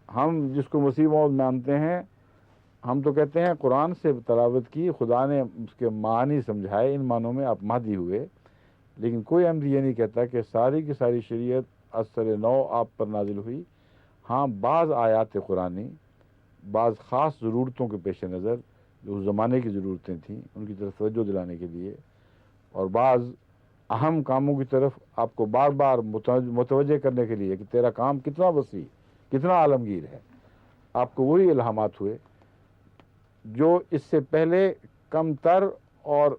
ہم جس کو مسیح موعود مانتے ہیں، ہم تو کہتے ہیں قرآن سے تلاوت کی، خدا نے اس کے معنی سمجھائے، ان معنوں میں آپ مہدی ہوئے، لیکن کوئی احمدی یہ نہیں کہتا کہ ساری کی ساری شریعت اثر نو آپ پر نازل ہوئی۔ ہاں، بعض آیات قرآنی بعض خاص ضرورتوں کے پیش نظر جو اس زمانے کی ضرورتیں تھیں ان کی طرف توجہ دلانے کے لیے، اور بعض اہم کاموں کی طرف آپ کو بار بار متوجہ کرنے کے لیے کہ تیرا کام کتنا وسیع، کتنا عالمگیر ہے، آپ کو وہی الہامات ہوئے جو اس سے پہلے کم تر اور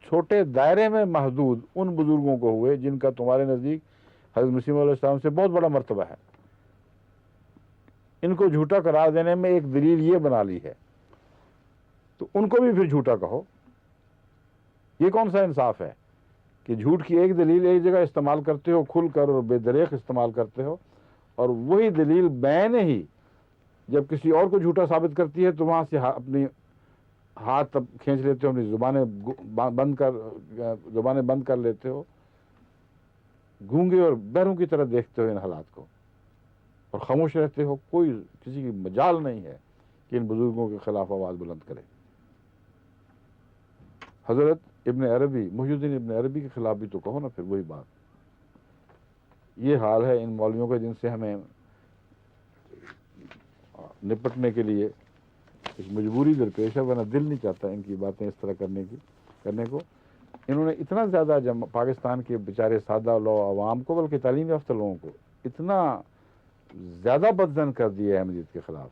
چھوٹے دائرے میں محدود ان بزرگوں کو ہوئے جن کا تمہارے نزدیک حضرت مسیح علیہ السلام سے بہت بڑا مرتبہ ہے۔ ان کو جھوٹا قرار دینے میں ایک دلیل یہ بنا لی ہے، تو ان کو بھی پھر جھوٹا کہو۔ یہ کون سا انصاف ہے کہ جھوٹ کی ایک دلیل ایک جگہ استعمال کرتے ہو کھل کر اور بے دریغ استعمال کرتے ہو، اور وہی دلیل بین ہی جب کسی اور کو جھوٹا ثابت کرتی ہے تو وہاں سے اپنی ہاتھ کھینچ لیتے ہو، اپنی زبانیں بند کر لیتے ہو، گونگے اور بہروں کی طرح دیکھتے ہو ان حالات کو اور خاموش رہتے ہو۔ کوئی کسی کی مجال نہیں ہے کہ ان بزرگوں کے خلاف آواز بلند کرے۔ حضرت ابن عربی، محی الدین ابن عربی کے خلاف بھی تو کہو نا، پھر وہی بات۔ یہ حال ہے ان مولویوں کا جن سے ہمیں نپٹنے کے لیے ایک مجبوری درپیش ہے، ورنہ دل نہیں چاہتا ان کی باتیں اس طرح کرنے کو۔ انہوں نے اتنا زیادہ پاکستان کے بیچارے سادہ لو عوام کو، بلکہ تعلیم یافتہ لوگوں کو اتنا زیادہ بدزن کر دیا ہے احمدیت کے خلاف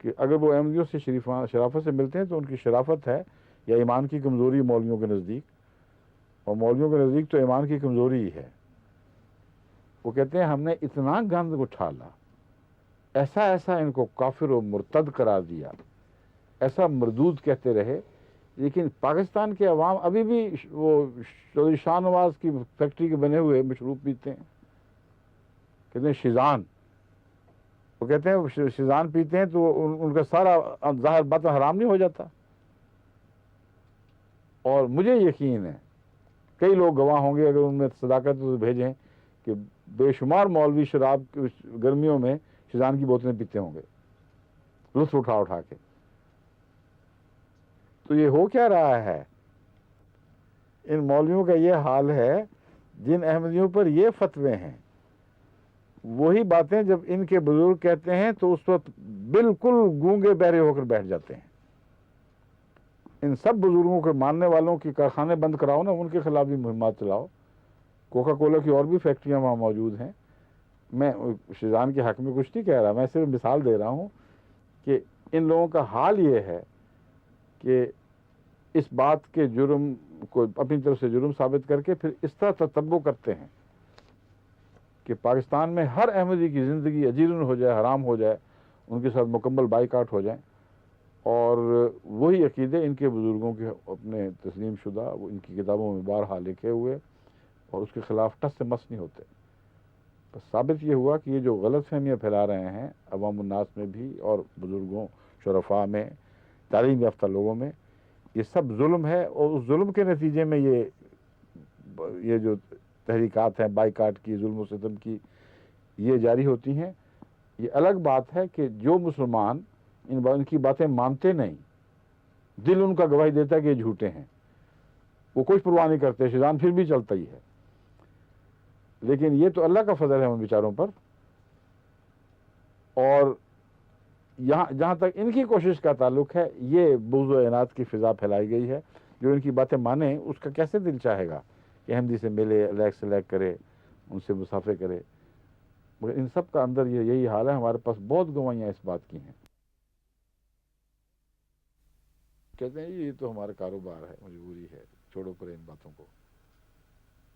کہ اگر وہ احمدیوں سے شرافت سے ملتے ہیں تو ان کی شرافت ہے یا ایمان کی کمزوری مولویوں کے نزدیک، اور مولویوں کے نزدیک تو ایمان کی کمزوری ہی ہے۔ وہ کہتے ہیں ہم نے اتنا گند اٹھالا، ایسا ان کو کافر و مرتد قرار دیا، ایسا مردود کہتے رہے، لیکن پاکستان کے عوام ابھی بھی وہ چودھری شاہ نواز کی فیکٹری کے بنے ہوئے مشروب پیتے ہیں، کہتے ہیں شیزان۔ وہ کہتے ہیں شیزان پیتے ہیں تو ان کا سارا ظاہر باطن حرام نہیں ہو جاتا؟ اور مجھے یقین ہے کئی لوگ گواہ ہوں گے اگر ان میں صداقت تو بھیجیں کہ بے شمار مولوی شراب گرمیوں میں شیزان کی بوتلیں پیتے ہوں گے لطف اٹھا کے۔ تو یہ ہو کیا رہا ہے؟ ان مولویوں کا یہ حال ہے جن احمدیوں پر یہ فتوے ہیں، وہی باتیں جب ان کے بزرگ کہتے ہیں تو اس وقت بالکل گونگے بہرے ہو کر بیٹھ جاتے ہیں۔ ان سب بزرگوں کے ماننے والوں کی کارخانے بند کراؤ نا، ان کے خلاف بھی مہمات چلاؤ۔ کوکا کولا کی اور بھی فیکٹریاں وہاں موجود ہیں۔ میں شیزان کے حق میں کچھ نہیں کہہ رہا، میں صرف مثال دے رہا ہوں کہ ان لوگوں کا حال یہ ہے کہ اس بات کے جرم کو اپنی طرف سے جرم ثابت کر کے پھر اس طرح تتبع کرتے ہیں کہ پاکستان میں ہر احمدی کی زندگی اجیرن ہو جائے، حرام ہو جائے، ان کے ساتھ مکمل بائیکاٹ ہو جائیں، اور وہی عقیدے ان کے بزرگوں کے اپنے تسلیم شدہ وہ ان کی کتابوں میں بارہا لکھے ہوئے، اور اس کے خلاف ٹس سے مس نہیں ہوتے۔ بس ثابت یہ ہوا کہ یہ جو غلط فہمیاں پھیلا رہے ہیں عوام الناس میں بھی اور بزرگوں شرفاء میں، تعلیم یافتہ لوگوں میں، یہ سب ظلم ہے، اور اس ظلم کے نتیجے میں یہ جو تحریکات ہیں بائیکاٹ کی، ظلم و ستم کی، یہ جاری ہوتی ہیں۔ یہ الگ بات ہے کہ جو مسلمان ان کی باتیں مانتے نہیں، دل ان کا گواہی دیتا ہے کہ یہ جھوٹے ہیں، وہ کچھ پرواہ نہیں کرتے، شیطان پھر بھی چلتا ہی ہے۔ لیکن یہ تو اللہ کا فضل ہے ان بیچاروں پر، اور جہاں تک ان کی کوشش کا تعلق ہے، یہ بغض و عناد کی فضا پھیلائی گئی ہے۔ جو ان کی باتیں مانے اس کا کیسے دل چاہے گا کہ احمدی سے ملے، لیک سے لیک کرے، ان سے مسافے کرے؟ مگر ان سب کا اندر یہی حال ہے۔ ہمارے پاس بہت گواہیاں اس بات کی ہیں۔ کہتے ہیں یہ تو ہمارا کاروبار ہے، مجبوری ہے، چھوڑو پرے ان باتوں کو۔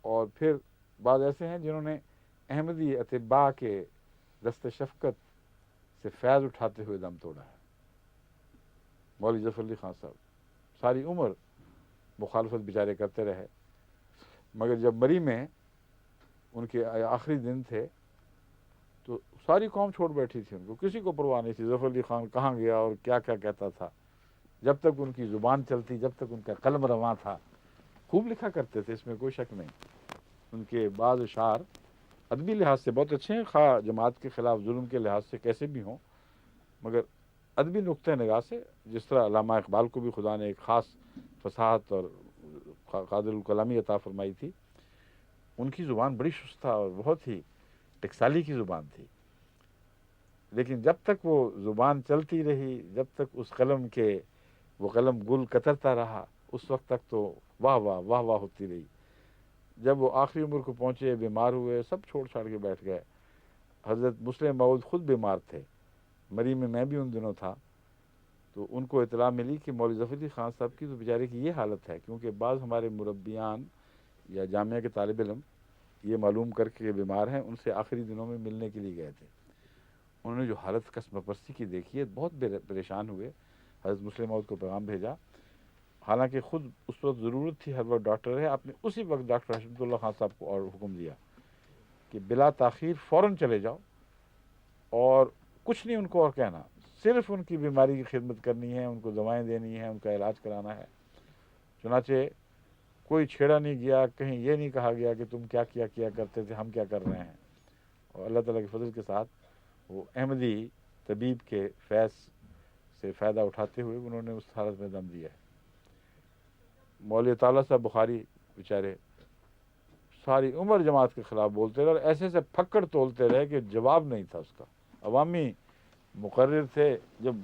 اور پھر بعض ایسے ہیں جنہوں نے احمدی اتباع کے دست شفقت سے فیض اٹھاتے ہوئے دم توڑا ہے۔ مولوی ظفر علی خان صاحب ساری عمر مخالفت بیچارے کرتے رہے، مگر جب مری میں ان کے آخری دن تھے تو ساری قوم چھوڑ بیٹھی تھی، ان کو کسی کو پرواہ نہیں تھی ظفر علی خان کہاں گیا اور کیا کیا کہتا تھا۔ جب تک ان کی زبان چلتی، جب تک ان کا قلم رواں تھا، خوب لکھا کرتے تھے، اس میں کوئی شک نہیں۔ ان کے بعض اشعار ادبی لحاظ سے بہت اچھے ہیں، خواہ جماعت کے خلاف ظلم کے لحاظ سے کیسے بھی ہوں، مگر ادبی نقطۂ نگاہ سے جس طرح علامہ اقبال کو بھی خدا نے ایک خاص فصاحت اور قادر الکلامی عطا فرمائی تھی، ان کی زبان بڑی شستہ اور بہت ہی ٹکسالی کی زبان تھی، لیکن جب تک وہ زبان چلتی رہی، جب تک اس قلم کے وہ قلم گل کترتا رہا، اس وقت تک تو واہ واہ واہ واہ ہوتی رہی۔ جب وہ آخری عمر کو پہنچے، بیمار ہوئے، سب چھوڑ چھاڑ کے بیٹھ گئے۔ حضرت مسلم موعود خود بیمار تھے، مری میں بھی ان دنوں تھا، تو ان کو اطلاع ملی کہ مولوی ظفر علی خان صاحب کی تو بیچارے کی یہ حالت ہے، کیونکہ بعض ہمارے مربیان یا جامعہ کے طالب علم یہ معلوم کر کے بیمار ہیں، ان سے آخری دنوں میں ملنے کے لیے گئے تھے۔ انہوں نے جو حالت قسم پرستی کی دیکھی ہے، بہت پریشان ہوئے، حضرت مسلم موعود کو پیغام بھیجا، حالانکہ خود اس وقت ضرورت تھی، ہر وقت ڈاکٹر ہے، آپ نے اسی وقت ڈاکٹر حشمت اللہ خان صاحب کو اور حکم دیا کہ بلا تاخیر فوراً چلے جاؤ، اور کچھ نہیں ان کو اور کہنا، صرف ان کی بیماری کی خدمت کرنی ہے، ان کو دوائیں دینی ہیں، ان کا علاج کرانا ہے۔ چنانچہ کوئی چھیڑا نہیں گیا، کہیں یہ نہیں کہا گیا کہ تم کیا کیا کرتے تھے، ہم کیا کر رہے ہیں، اور اللہ تعالیٰ کے فضل کے ساتھ وہ احمدی طبیب کے فیض سے فائدہ اٹھاتے ہوئے انہوں نے اس حالت میں دم دیا ہے۔ مولوی تعالیٰ صاحب بخاری بیچارے ساری عمر جماعت کے خلاف بولتے رہے، اور ایسے سے پھکڑ تولتے رہے کہ جواب نہیں تھا اس کا۔ عوامی مقرر تھے، جب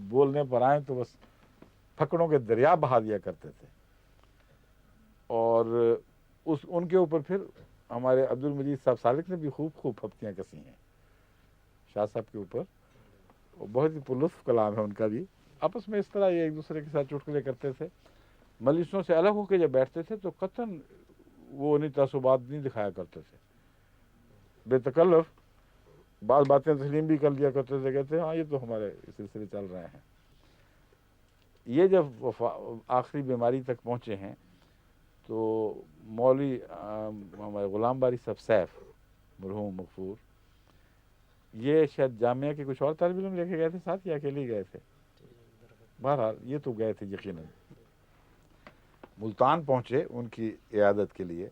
بولنے پر آئیں تو بس پھکڑوں کے دریا بہا دیا کرتے تھے، اور ان کے اوپر پھر ہمارے عبد المجید صاحب سالک نے بھی خوب پھپتیاں کسی ہیں شاہ صاحب کے اوپر، بہت ہی پرلطف کلام ہے ان کا بھی۔ آپس میں اس طرح یہ ایک دوسرے کے ساتھ چٹکلے کرتے تھے، مجلسوں سے الگ ہو کے جب بیٹھتے تھے تو قطعاً وہ انہیں تعصبات نہیں دکھایا کرتے تھے، بے تکلف بعض باتیں تسلیم بھی کر لیا کرتے تھے، کہتے ہاں یہ تو ہمارے سلسلے چل رہے ہیں۔ یہ جب آخری بیماری تک پہنچے ہیں تو مولوی ہمارے غلام باری صاحب سیف مرحوم مغفور، یہ شاید جامعہ کے کچھ اور طالب علم لے کے گئے تھے ساتھ یا اکیلے ہی گئے تھے، بہرحال یہ تو گئے تھے یقیناً۔ ملتان پہنچے ان کی عیادت کے لیے،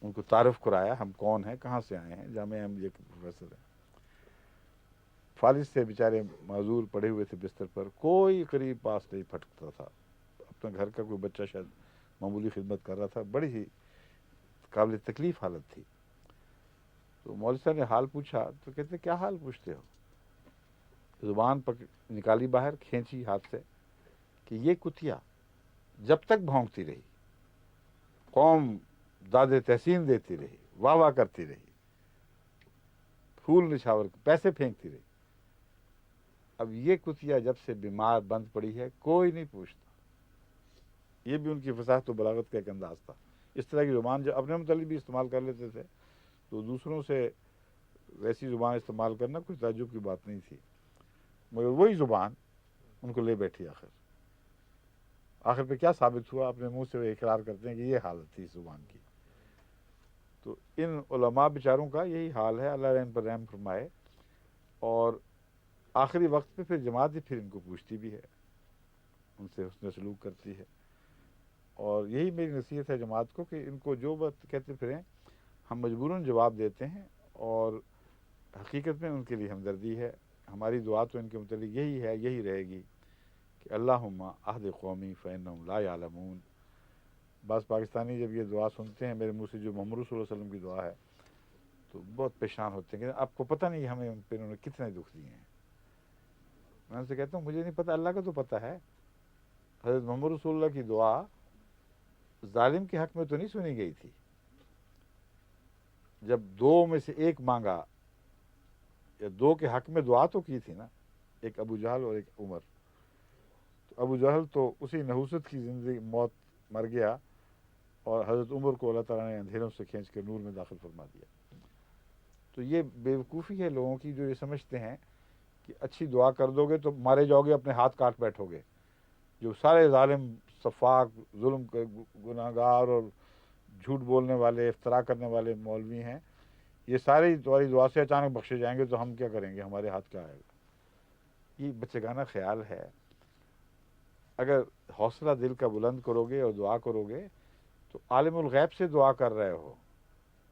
ان کو تعارف کرایا، ہم کون ہیں، کہاں سے آئے ہیں، جامعہ احمدیہ کے پروفیسر ہیں۔ فالج سے بیچارے معذور پڑے ہوئے تھے بستر پر، کوئی قریب پاس نہیں پھٹکتا تھا، اپنے گھر کا کوئی بچہ شاید معمولی خدمت کر رہا تھا، بڑی ہی قابل تکلیف حالت تھی۔ تو مولوی صاحب نے حال پوچھا تو کہتے کیا حال پوچھتے ہو، زبان نکالی باہر، کھینچی ہاتھ سے کہ یہ کتیا جب تک بھونکتی رہی، قوم داد تحسین دیتی رہی، واہ واہ کرتی رہی، پھول نچھاور پیسے پھینکتی رہی، اب یہ کتیا جب سے بیمار بند پڑی ہے کوئی نہیں پوچھتا۔ یہ بھی ان کی فصاحت و بلاغت کا ایک انداز تھا۔ اس طرح کی زبان جو اپنے متعلق بھی استعمال کر لیتے تھے تو دوسروں سے ویسی زبان استعمال کرنا کوئی تعجب کی بات نہیں تھی، مگر وہی زبان ان کو لے بیٹھی۔ آخر پہ کیا ثابت ہوا، اپنے منہ سے وہ اقرار کرتے ہیں کہ یہ حالت تھی اس زبان کی۔ تو ان علماء بیچاروں کا یہی حال ہے، اللہ ان پر رحم فرمائے۔ اور آخری وقت پہ پھر جماعت ہی پھر ان کو پوچھتی بھی ہے، ان سے حسن سلوک کرتی ہے، اور یہی میری نصیحت ہے جماعت کو کہ ان کو جو بات کہتے پھریں ہم مجبوراً جواب دیتے ہیں، اور حقیقت میں ان کے لیے ہمدردی ہے۔ ہماری دعا تو ان کے متعلق یہی ہے، یہی رہے گی کہ اللہم اہد قومی فانہم لا یعلمون۔ بعض پاکستانی جب یہ دعا سنتے ہیں میرے منہ سے، جو محمد صلی اللہ علیہ وسلم کی دعا ہے، تو بہت پریشان ہوتے ہیں کہ آپ کو پتہ نہیں ہمیں ان پہ انہوں نے کتنے دکھ دیے ہیں۔ میں ان سے کہتا ہوں مجھے نہیں پتہ، اللہ کا تو پتہ ہے۔ حضرت محمد رسول اللہ کی دعا ظالم کے حق میں تو نہیں سنی گئی تھی، جب دو میں سے ایک مانگا، یا دو کے حق میں دعا تو کی تھی نا، ایک ابو جہل اور ایک عمر۔ تو ابو جہل تو اسی نحوست کی زندگی موت مر گیا، اور حضرت عمر کو اللہ تعالیٰ نے اندھیروں سے کھینچ کے نور میں داخل فرما دیا۔ تو یہ بیوقوفی ہے لوگوں کی، جو یہ سمجھتے ہیں کہ اچھی دعا کر دو گے تو مارے جاؤ گے، اپنے ہاتھ کاٹ بیٹھو گے۔ جو سارے ظالم، صفاق، ظلم کے گناہ گار اور جھوٹ بولنے والے، افترا کرنے والے مولوی ہیں، یہ سارے تمہاری دعا سے اچانک بخشے جائیں گے تو ہم کیا کریں گے، ہمارے ہاتھ کیا آئے گا۔ یہ بچگانہ خیال ہے۔ اگر حوصلہ دل کا بلند کرو گے اور دعا کرو گے تو عالم الغیب سے دعا کر رہے ہو،